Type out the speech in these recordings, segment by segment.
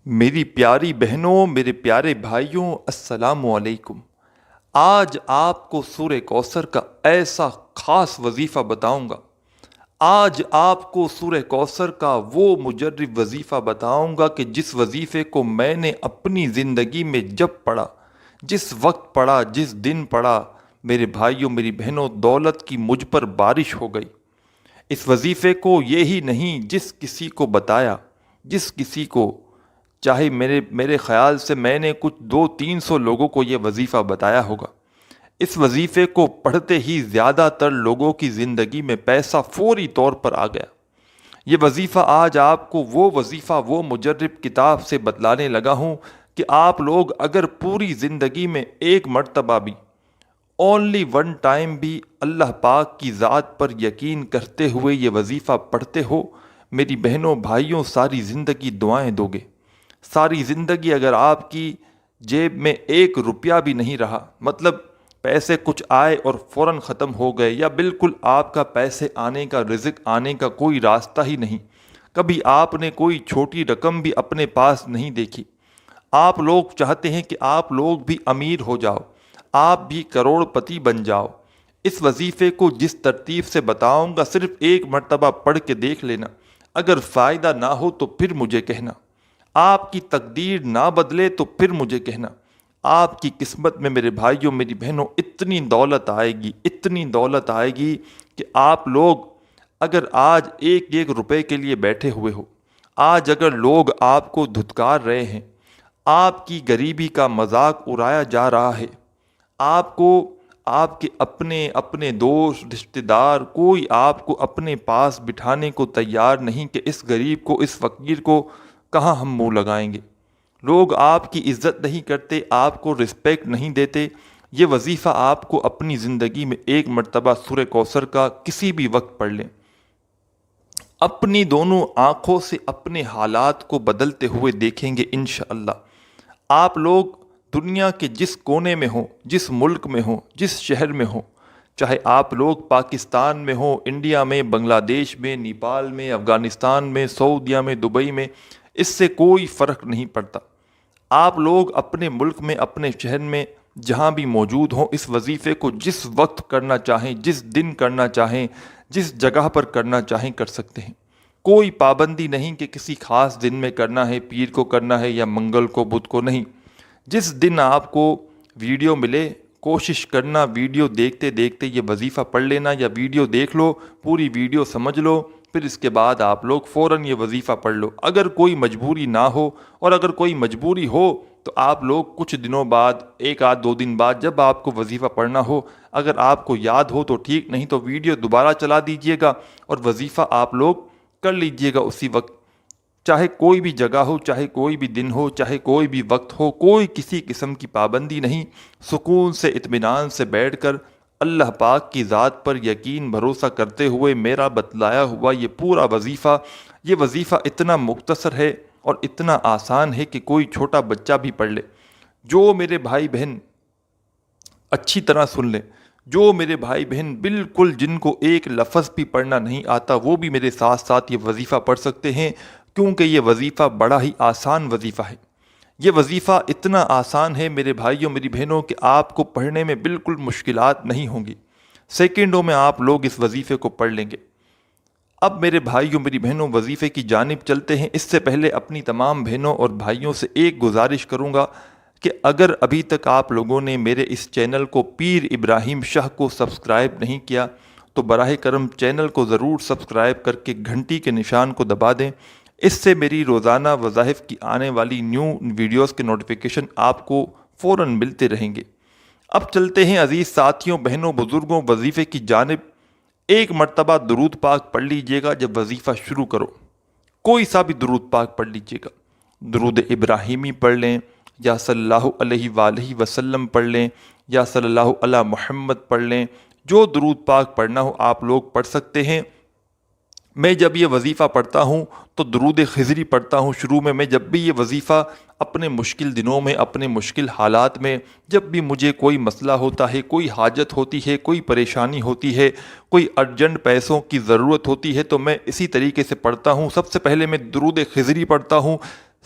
میری پیاری بہنوں، میرے پیارے بھائیوں، السلام علیکم۔ آج آپ کو سورہ کوثر کا ایسا خاص وظیفہ بتاؤں گا۔ آج آپ کو سورہ کوثر کا وہ مجرب وظیفہ بتاؤں گا کہ جس وظیفے کو میں نے اپنی زندگی میں جب پڑھا، جس وقت پڑھا، جس دن پڑھا، میرے بھائیوں میری بہنوں، دولت کی مجھ پر بارش ہو گئی۔ اس وظیفے کو یہی نہیں جس کسی کو بتایا، جس کسی کو، چاہے میرے خیال سے میں نے کچھ 200-300 لوگوں کو یہ وظیفہ بتایا ہوگا۔ اس وظیفے کو پڑھتے ہی زیادہ تر لوگوں کی زندگی میں پیسہ فوری طور پر آ گیا۔ یہ وظیفہ آج آپ کو وہ وظیفہ، وہ مجرب کتاب سے بتلانے لگا ہوں کہ آپ لوگ اگر پوری زندگی میں ایک مرتبہ بھی، اونلی ون ٹائم بھی اللہ پاک کی ذات پر یقین کرتے ہوئے یہ وظیفہ پڑھتے ہو، میری بہنوں بھائیوں، ساری زندگی دعائیں دو گے۔ ساری زندگی اگر آپ کی جیب میں 1 روپیہ بھی نہیں رہا، مطلب پیسے کچھ آئے اور فوراً ختم ہو گئے، یا بالکل آپ کا پیسے آنے کا، رزق آنے کا کوئی راستہ ہی نہیں، کبھی آپ نے کوئی چھوٹی رقم بھی اپنے پاس نہیں دیکھی، آپ لوگ چاہتے ہیں کہ آپ لوگ بھی امیر ہو جاؤ، آپ بھی کروڑ پتی بن جاؤ، اس وظیفے کو جس ترتیب سے بتاؤں گا صرف ایک مرتبہ پڑھ کے دیکھ لینا۔ اگر فائدہ نہ ہو تو پھر مجھے کہنا، آپ کی تقدیر نہ بدلے تو پھر مجھے کہنا۔ آپ کی قسمت میں میرے بھائیوں میری بہنوں اتنی دولت آئے گی، اتنی دولت آئے گی کہ آپ لوگ اگر آج 1-1 روپے کے لیے بیٹھے ہوئے ہو، آج اگر لوگ آپ کو دھتکار رہے ہیں، آپ کی غریبی کا مذاق اڑایا جا رہا ہے، آپ کو آپ کے اپنے دوست رشتہ دار کوئی آپ کو اپنے پاس بٹھانے کو تیار نہیں کہ اس غریب کو، اس فقیر کو کہاں ہم منہ لگائیں گے، لوگ آپ کی عزت نہیں کرتے، آپ کو رسپیکٹ نہیں دیتے، یہ وظیفہ آپ کو اپنی زندگی میں ایک مرتبہ سورہ کوثر کا کسی بھی وقت پڑھ لیں، اپنی دونوں آنکھوں سے اپنے حالات کو بدلتے ہوئے دیکھیں گے انشاءاللہ۔ آپ لوگ دنیا کے جس کونے میں ہوں، جس ملک میں ہوں، جس شہر میں ہوں، چاہے آپ لوگ پاکستان میں ہوں، انڈیا میں، بنگلہ دیش میں، نیپال میں، افغانستان میں، سعودیہ میں، دبئی میں، اس سے کوئی فرق نہیں پڑتا۔ آپ لوگ اپنے ملک میں، اپنے شہر میں جہاں بھی موجود ہوں، اس وظیفے کو جس وقت کرنا چاہیں، جس دن کرنا چاہیں، جس جگہ پر کرنا چاہیں کر سکتے ہیں۔ کوئی پابندی نہیں کہ کسی خاص دن میں کرنا ہے، پیر کو کرنا ہے یا منگل کو، بدھ کو، نہیں۔ جس دن آپ کو ویڈیو ملے کوشش کرنا ویڈیو دیکھتے دیکھتے یہ وظیفہ پڑھ لینا، یا ویڈیو دیکھ لو، پوری ویڈیو سمجھ لو، پھر اس کے بعد آپ لوگ فوراً یہ وظیفہ پڑھ لو۔ اگر کوئی مجبوری نہ ہو، اور اگر کوئی مجبوری ہو تو آپ لوگ کچھ دنوں بعد، 1-2 دن بعد، جب آپ کو وظیفہ پڑھنا ہو، اگر آپ کو یاد ہو تو ٹھیک، نہیں تو ویڈیو دوبارہ چلا دیجئے گا اور وظیفہ آپ لوگ کر لیجئے گا اسی وقت، چاہے کوئی بھی جگہ ہو، چاہے کوئی بھی دن ہو، چاہے کوئی بھی وقت ہو، کوئی کسی قسم کی پابندی نہیں، سکون سے، اطمینان سے بیٹھ کر اللہ پاک کی ذات پر یقین بھروسہ کرتے ہوئے میرا بتلایا ہوا یہ پورا وظیفہ، یہ وظیفہ اتنا مختصر ہے اور اتنا آسان ہے کہ کوئی چھوٹا بچہ بھی پڑھ لے۔ جو میرے بھائی بہن اچھی طرح سن لیں، جو میرے بھائی بہن بالکل جن کو ایک لفظ بھی پڑھنا نہیں آتا، وہ بھی میرے ساتھ ساتھ یہ وظیفہ پڑھ سکتے ہیں، کیونکہ یہ وظیفہ بڑا ہی آسان وظیفہ ہے۔ یہ وظیفہ اتنا آسان ہے میرے بھائیوں میری بہنوں کہ آپ کو پڑھنے میں بالکل مشکلات نہیں ہوں گی، سیکنڈوں میں آپ لوگ اس وظیفے کو پڑھ لیں گے۔ اب میرے بھائیوں میری بہنوں وظیفے کی جانب چلتے ہیں۔ اس سے پہلے اپنی تمام بہنوں اور بھائیوں سے ایک گزارش کروں گا کہ اگر ابھی تک آپ لوگوں نے میرے اس چینل کو پیر ابراہیم شاہ کو سبسکرائب نہیں کیا تو براہ کرم چینل کو ضرور سبسکرائب کر کے گھنٹی کے نشان کو دبا دیں، اس سے میری روزانہ وظائف کی آنے والی نیو ویڈیوز کے نوٹیفیکیشن آپ کو فوراً ملتے رہیں گے۔ اب چلتے ہیں عزیز ساتھیوں، بہنوں، بزرگوں، وظیفے کی جانب۔ ایک مرتبہ درود پاک پڑھ لیجئے گا جب وظیفہ شروع کرو، کوئی سا بھی درود پاک پڑھ لیجئے گا، درود ابراہیمی پڑھ لیں، یا صلی اللہ علیہ وآلہ وسلم پڑھ لیں، یا صلی اللہ علی محمد پڑھ لیں، جو درود پاک پڑھنا ہو آپ لوگ پڑھ سکتے ہیں۔ میں جب یہ وظیفہ پڑھتا ہوں تو درود خضری پڑھتا ہوں شروع میں جب بھی یہ وظیفہ اپنے مشکل دنوں میں، اپنے مشکل حالات میں، جب بھی مجھے کوئی مسئلہ ہوتا ہے، کوئی حاجت ہوتی ہے، کوئی پریشانی ہوتی ہے، کوئی ارجنٹ پیسوں کی ضرورت ہوتی ہے، تو میں اسی طریقے سے پڑھتا ہوں۔ سب سے پہلے میں درود خضری پڑھتا ہوں،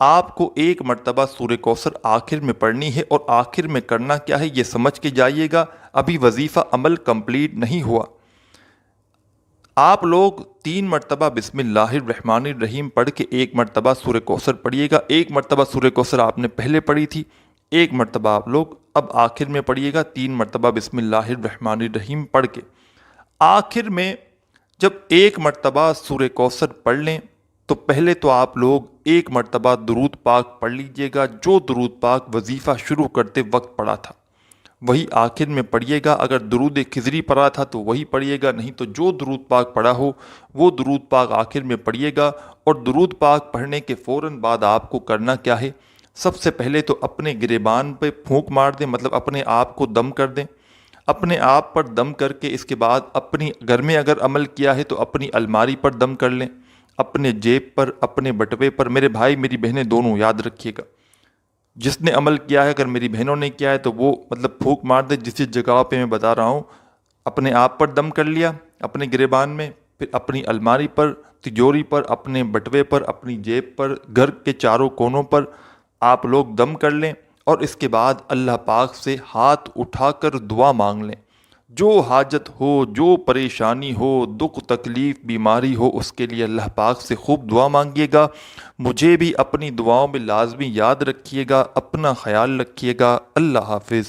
آپ کو ایک مرتبہ سورہ کوثر آخر میں پڑھنی ہے، اور آخر میں کرنا کیا ہے یہ سمجھ کے جائیے گا، ابھی وظیفہ عمل کمپلیٹ نہیں ہوا۔ آپ لوگ 3 مرتبہ بسم اللہ الرحمن الرحیم پڑھ کے ایک مرتبہ سورہ کوثر پڑھیے گا۔ ایک مرتبہ سورہ کوثر آپ نے پہلے پڑھی تھی، ایک مرتبہ آپ لوگ اب آخر میں پڑھیے گا 3 مرتبہ بسم اللہ الرحمن الرحیم پڑھ کے۔ آخر میں جب ایک مرتبہ سورہ کوثر پڑھ لیں تو پہلے تو آپ لوگ ایک مرتبہ درود پاک پڑھ لیجئے گا، جو درود پاک وظیفہ شروع کرتے وقت پڑھا تھا وہی آخر میں پڑھیے گا۔ اگر درود خضری پڑھا تھا تو وہی پڑھیے گا، نہیں تو جو درود پاک پڑھا ہو وہ درود پاک آخر میں پڑھیے گا۔ اور درود پاک پڑھنے کے فوراً بعد آپ کو کرنا کیا ہے، سب سے پہلے تو اپنے گریبان پہ پھونک مار دیں، مطلب اپنے آپ کو دم کر دیں۔ اپنے آپ پر دم کر کے اس کے بعد اپنی گھر میں اگر عمل کیا ہے تو اپنی الماری پر دم کر لیں، اپنے جیب پر، اپنے بٹوے پر۔ میرے بھائی میری بہنیں دونوں یاد رکھیے گا، جس نے عمل کیا ہے، اگر میری بہنوں نے کیا ہے تو وہ مطلب پھونک مار دے جس جگہ پہ میں بتا رہا ہوں۔ اپنے آپ پر دم کر لیا اپنے گریبان میں، پھر اپنی الماری پر، تجوری پر، اپنے بٹوے پر، اپنی جیب پر، گھر کے چاروں کونوں پر آپ لوگ دم کر لیں، اور اس کے بعد اللہ پاک سے ہاتھ اٹھا کر دعا مانگ لیں۔ جو حاجت ہو، جو پریشانی ہو، دکھ تکلیف بیماری ہو، اس کے لیے اللہ پاک سے خوب دعا مانگیے گا۔ مجھے بھی اپنی دعاؤں میں لازمی یاد رکھیے گا، اپنا خیال رکھیے گا۔ اللہ حافظ۔